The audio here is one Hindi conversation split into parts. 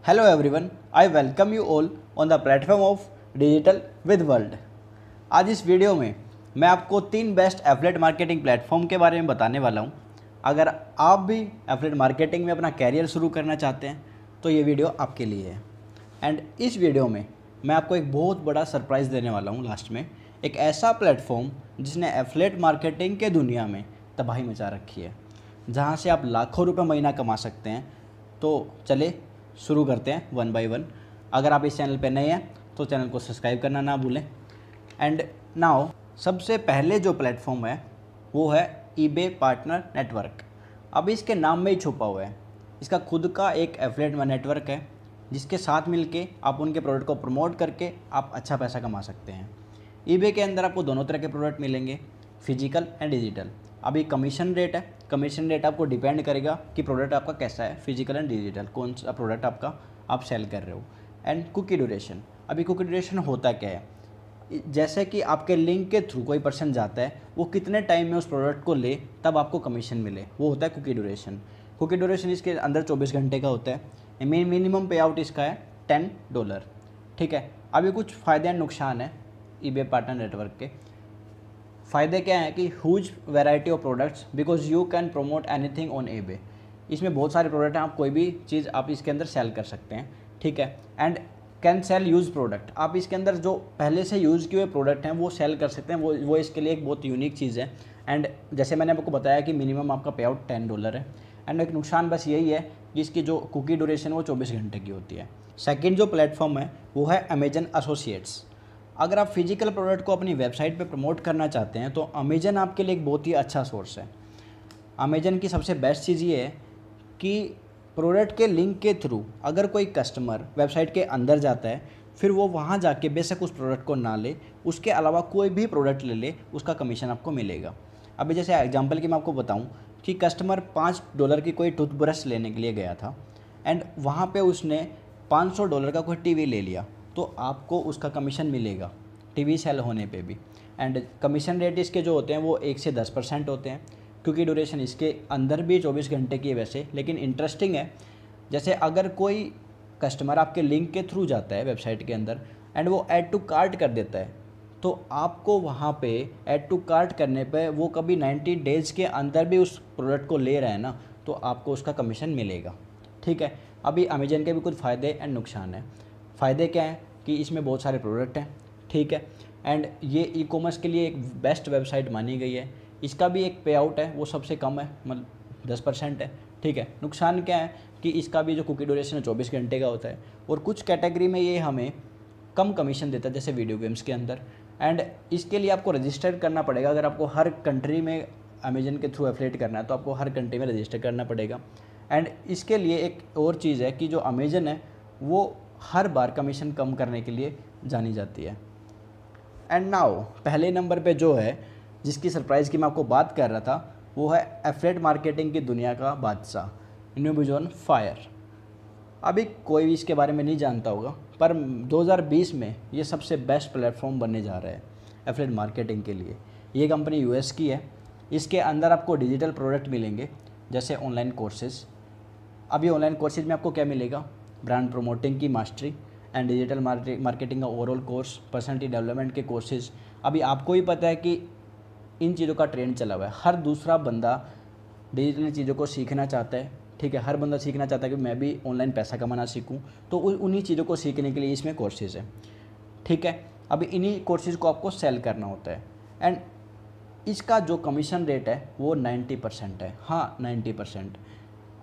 Hello everyone, I welcome you all on the platform of Digital with World। आज इस वीडियो में मैं आपको 3 बेस्ट एफिलिएट मार्केटिंग प्लेटफॉर्म के बारे में बताने वाला हूं। अगर आप भी एफिलिएट मार्केटिंग में अपना कैरियर शुरू करना चाहते हैं तो ये वीडियो आपके लिए है। एंड इस वीडियो में मैं आपको एक बहुत बड़ा सरप्राइज़ देने वाला हूँ लास्ट में, एक ऐसा प्लेटफॉर्म जिसने एफिलिएट मार्केटिंग के दुनिया में तबाही मचा रखी है, जहाँ से आप लाखों रुपये महीना कमा सकते हैं। तो चले शुरू करते हैं वन बाय वन। अगर आप इस चैनल पे नए हैं तो चैनल को सब्सक्राइब करना ना भूलें। एंड नाउ सबसे पहले जो प्लेटफॉर्म है वो है ईबे पार्टनर नेटवर्क। अब इसके नाम में ही छुपा हुआ है, इसका खुद का एक एफिलिएट नेटवर्क है जिसके साथ मिलके आप उनके प्रोडक्ट को प्रमोट करके आप अच्छा पैसा कमा सकते हैं। ईबे के अंदर आपको दोनों तरह के प्रोडक्ट मिलेंगे, फिजिकल एंड डिजिटल। अभी कमीशन रेट है, कमीशन रेट आपको डिपेंड करेगा कि प्रोडक्ट आपका कैसा है, फिजिकल एंड डिजिटल, कौन सा प्रोडक्ट आपका आप सेल कर रहे हो। एंड कुकी ड्यूरेशन, अभी कुकी ड्यूरेशन होता क्या है, जैसे कि आपके लिंक के थ्रू कोई पर्सन जाता है, वो कितने टाइम में उस प्रोडक्ट को ले तब आपको कमीशन मिले, वो होता है कुकी ड्यूरेशन। कुकी ड्यूरेशन इसके अंदर 24 घंटे का होता है। मिनिमम पे आउट इसका है $10। ठीक है। अभी कुछ फ़ायदे एंड नुकसान है ईबे पार्टनर नेटवर्क के। फ़ायदे क्या हैं कि huge variety of products because you can promote anything on eBay. इसमें बहुत सारे प्रोडक्ट हैं, आप कोई भी चीज़ आप इसके अंदर सेल कर सकते हैं। ठीक है। And can sell use product, आप इसके अंदर जो पहले से यूज़ किए हुए प्रोडक्ट हैं वो सेल कर सकते हैं। वो इसके लिए एक बहुत यूनिक चीज़ है। एंड जैसे मैंने आपको बताया कि मिनिमम आपका पे आउट $10 है। एंड एक नुकसान बस यही है कि इसकी जो कुकी ड्यूरेशन वो 24 घंटे की होती है। सेकेंड जो प्लेटफॉर्म है वो है अमेजन एसोसिएट्स। अगर आप फिजिकल प्रोडक्ट को अपनी वेबसाइट पे प्रमोट करना चाहते हैं तो अमेजन आपके लिए एक बहुत ही अच्छा सोर्स है। अमेजन की सबसे बेस्ट चीज़ ये है कि प्रोडक्ट के लिंक के थ्रू अगर कोई कस्टमर वेबसाइट के अंदर जाता है, फिर वो वहाँ जाके बेशक उस प्रोडक्ट को ना ले, उसके अलावा कोई भी प्रोडक्ट ले ले, उसका कमीशन आपको मिलेगा। अभी जैसे एग्जांपल की मैं आपको बताऊं कि कस्टमर $5 की कोई टूथब्रश लेने के लिए गया था एंड वहाँ पे उसने $500 का कोई टीवी ले लिया, तो आपको उसका कमीशन मिलेगा टीवी सेल होने पे भी। एंड कमीशन रेट इसके जो होते हैं वो 1 से 10% होते हैं, क्योंकि ड्यूरेशन इसके अंदर भी 24 घंटे की है वैसे। लेकिन इंटरेस्टिंग है, जैसे अगर कोई कस्टमर आपके लिंक के थ्रू जाता है वेबसाइट के अंदर एंड वो ऐड टू कार्ट कर देता है, तो आपको वहाँ पे ऐड टू कार्ट करने पे वो कभी 90 डेज़ के अंदर भी उस प्रोडक्ट को ले रहा है ना, तो आपको उसका कमीशन मिलेगा। ठीक है। अभी अमेजन के भी कुछ फ़ायदे एंड नुकसान हैं। फ़ायदे क्या हैं कि इसमें बहुत सारे प्रोडक्ट हैं। ठीक है। एंड ये ई कॉमर्स के लिए एक बेस्ट वेबसाइट मानी गई है। इसका भी एक पे आउट है वो सबसे कम है, मतलब 10% है। ठीक है। नुकसान क्या है कि इसका भी जो कुकी ड्यूरेशन है 24 घंटे का होता है, और कुछ कैटेगरी में ये हमें कम कमीशन देता है, जैसे वीडियो गेम्स के अंदर। एंड इसके लिए आपको रजिस्टर करना पड़ेगा। अगर आपको हर कंट्री में अमेजन के थ्रू एफिलिएट करना है तो आपको हर कंट्री में रजिस्टर करना पड़ेगा। एंड इसके लिए एक और चीज़ है कि जो अमेजन है वो हर बार कमीशन कम करने के लिए जानी जाती है। एंड नाउ पहले नंबर पे जो है, जिसकी सरप्राइज़ की मैं आपको बात कर रहा था, वो है एफिलिएट मार्केटिंग की दुनिया का बादशाह न्यूबिजॉन फायर। अभी कोई भी इसके बारे में नहीं जानता होगा, पर 2020 में ये सबसे बेस्ट प्लेटफॉर्म बनने जा रहा है एफिलिएट मार्केटिंग के लिए। ये कंपनी यूएस की है। इसके अंदर आपको डिजिटल प्रोडक्ट मिलेंगे, जैसे ऑनलाइन कोर्सेज। अभी ऑनलाइन कोर्सेज में आपको क्या मिलेगा, ब्रांड प्रमोटिंग की मास्टरी एंड डिजिटल मार्केटिंग का ओवरऑल कोर्स, पर्सनैलिटी डेवलपमेंट के कोर्सेज। अभी आपको ही पता है कि इन चीज़ों का ट्रेंड चला हुआ है, हर दूसरा बंदा डिजिटल चीज़ों को सीखना चाहता है। ठीक है। हर बंदा सीखना चाहता है कि मैं भी ऑनलाइन पैसा कमाना सीखूं, तो उन्हीं चीज़ों को सीखने के लिए इसमें कोर्सेज है। ठीक है। अभी इन्हीं कोर्सेज को आपको सेल करना होता है। एंड इसका जो कमीशन रेट है वो 90% है। हाँ, 90%।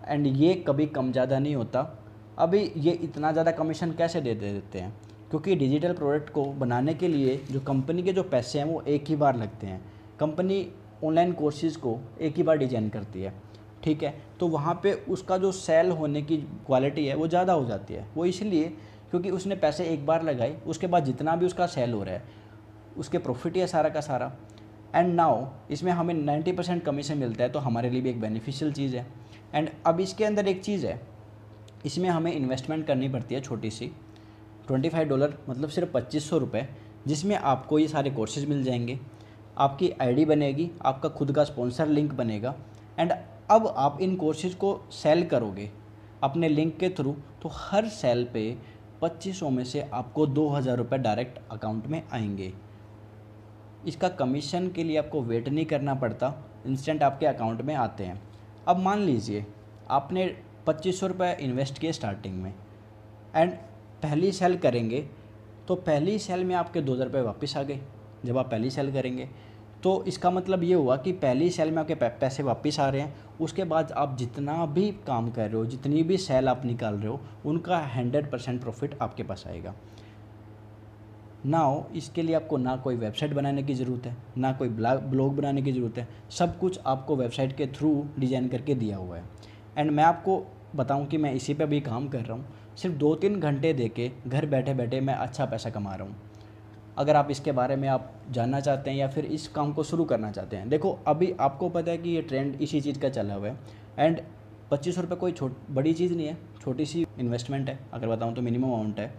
एंड ये कभी कम ज़्यादा नहीं होता। अभी ये इतना ज़्यादा कमीशन कैसे दे देते हैं, क्योंकि डिजिटल प्रोडक्ट को बनाने के लिए जो कंपनी के जो पैसे हैं वो एक ही बार लगते हैं। कंपनी ऑनलाइन कोर्सेज़ को एक ही बार डिज़ाइन करती है। ठीक है। तो वहाँ पे उसका जो सेल होने की क्वालिटी है वो ज़्यादा हो जाती है। वो इसलिए क्योंकि उसने पैसे एक बार लगाए, उसके बाद जितना भी उसका सेल हो रहा है उसके प्रॉफिट ही है सारा का सारा। एंड नाउ इसमें हमें 90% कमीशन मिलता है, तो हमारे लिए भी एक बेनिफिशियल चीज़ है। एंड अब इसके अंदर एक चीज़ है, इसमें हमें इन्वेस्टमेंट करनी पड़ती है छोटी सी, $25, मतलब सिर्फ 2500 रुपये, जिसमें आपको ये सारे कोर्सेज मिल जाएंगे, आपकी आईडी बनेगी, आपका खुद का स्पॉन्सर लिंक बनेगा। एंड अब आप इन कोर्सेज को सेल करोगे अपने लिंक के थ्रू, तो हर सेल पे 2500 में से आपको 2000 रुपये डायरेक्ट अकाउंट में आएंगे। इसका कमीशन के लिए आपको वेट नहीं करना पड़ता, इंस्टेंट आपके अकाउंट में आते हैं। अब मान लीजिए आपने 2500 रुपये इन्वेस्ट किए स्टार्टिंग में एंड पहली सेल करेंगे तो पहली सेल में आपके 2000 रुपये वापस आ गए। जब आप पहली सेल करेंगे तो इसका मतलब ये हुआ कि पहली सेल में आपके पैसे वापस आ रहे हैं। उसके बाद आप जितना भी काम कर रहे हो, जितनी भी सेल आप निकाल रहे हो, उनका 100% प्रॉफिट आपके पास आएगा। नाउ इसके लिए आपको ना कोई वेबसाइट बनाने की ज़रूरत है, ना कोई ब्लॉग बनाने की ज़रूरत है, सब कुछ आपको वेबसाइट के थ्रू डिज़ाइन करके दिया हुआ है। एंड मैं आपको बताऊं कि मैं इसी पे भी काम कर रहा हूँ, सिर्फ 2-3 घंटे देके घर बैठे बैठे मैं अच्छा पैसा कमा रहा हूँ। अगर आप इसके बारे में आप जानना चाहते हैं या फिर इस काम को शुरू करना चाहते हैं, देखो अभी आपको पता है कि ये ट्रेंड इसी चीज़ का चला हुआ है एंड 2500 रुपये कोई बड़ी चीज़ नहीं है, छोटी सी इन्वेस्टमेंट है, अगर बताऊँ तो मिनिमम अमाउंट है।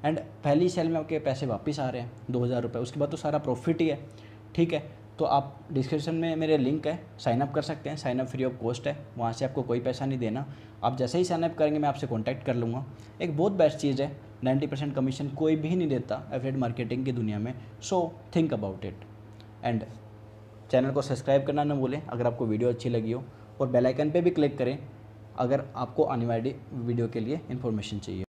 एंड पहली सेल में आपके पैसे वापस आ रहे हैं 2000 रुपये, उसके बाद तो सारा प्रॉफिट ही है। ठीक है, तो आप डिस्क्रिप्शन में मेरे लिंक है, साइनअप कर सकते हैं, साइनअप फ्री ऑफ कॉस्ट है, वहाँ से आपको कोई पैसा नहीं देना। आप जैसे ही साइनअप करेंगे मैं आपसे कॉन्टैक्ट कर लूँगा। एक बहुत बेस्ट चीज़ है, 90% कमीशन कोई भी नहीं देता एफिलिएट मार्केटिंग की दुनिया में। So think about it and channel को सब्सक्राइब करना ना भूलें अगर आपको वीडियो अच्छी लगी हो, और बेल आइकन पे भी क्लिक करें अगर आपको आने वाली वीडियो के लिए इन्फॉर्मेशन चाहिए।